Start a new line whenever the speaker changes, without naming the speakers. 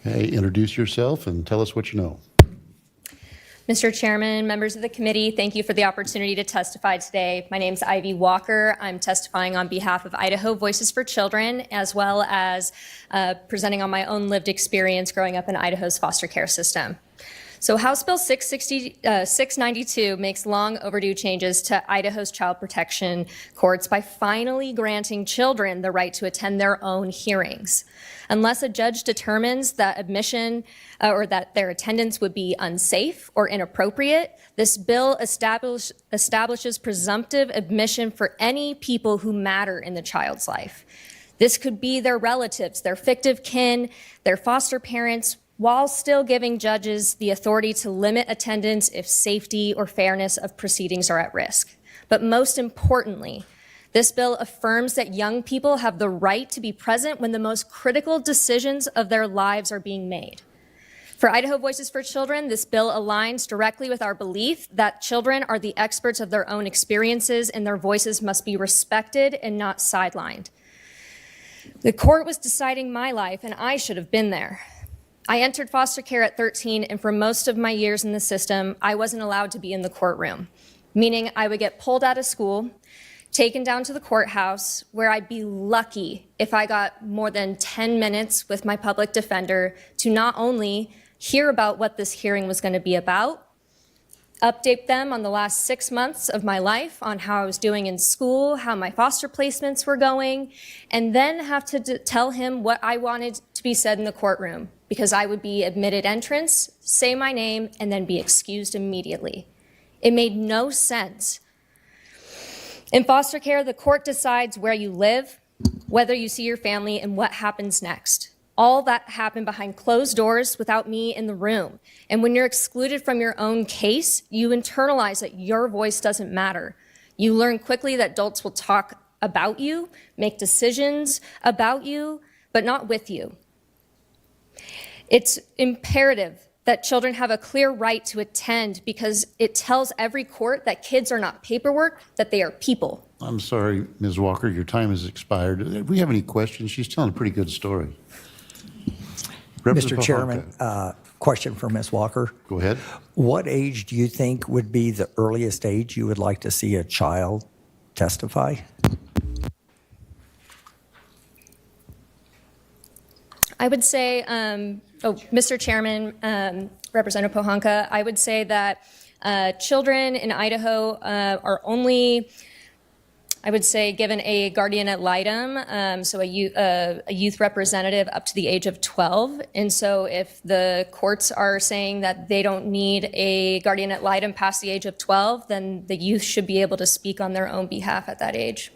Hey, introduce yourself and tell us what you know.
Mr. Chairman, members of the committee, thank you for the opportunity to testify today. My name is Ivy Walker. I'm testifying on behalf of Idaho Voices for Children, as well as presenting on my own lived experience growing up in Idaho's foster care system. So House Bill 692 makes long overdue changes to Idaho's child protection courts by finally granting children the right to attend their own hearings. Unless a judge determines that admission or that their attendance would be unsafe or inappropriate, this bill establishes presumptive admission for any people who matter in the child's life. This could be their relatives, their fictive kin, their foster parents, while still giving judges the authority to limit attendance if safety or fairness of proceedings are at risk. But most importantly, this bill affirms that young people have the right to be present when the most critical decisions of their lives are being made. For Idaho Voices for Children, this bill aligns directly with our belief that children are the experts of their own experiences and their voices must be respected and not sidelined. The court was deciding my life and I should have been there. I entered foster care at 13, and for most of my years in the system, I wasn't allowed to be in the courtroom, meaning I would get pulled out of school, taken down to the courthouse, where I'd be lucky if I got more than 10 minutes with my public defender to not only hear about what this hearing was going to be about, update them on the last 6 months of my life, on how I was doing in school, how my foster placements were going, and then have to tell him what I wanted to be said in the courtroom, because I would be admitted entrance, say my name, and then be excused immediately. It made no sense. In foster care, the court decides where you live, whether you see your family, and what happens next. All that happened behind closed doors without me in the room. And when you're excluded from your own case, you internalize that your voice doesn't matter. You learn quickly that adults will talk about you, make decisions about you, but not with you. It's imperative that children have a clear right to attend because it tells every court that kids are not paperwork, that they are people.
I'm sorry, Ms. Walker, your time has expired. Do we have any questions? She's telling a pretty good story.
Mr. Chairman, question for Ms. Walker.
Go ahead.
What age do you think would be the earliest age you would like to see a child testify?
I would say, Mr. Chairman, Representative Pohanka, I would say that children in Idaho are only, I would say, given a guardian ad litem, so a youth representative up to the age of 12. And so if the courts are saying that they don't need a guardian ad litem past the age of 12, then the youth should be able to speak on their own behalf at that age.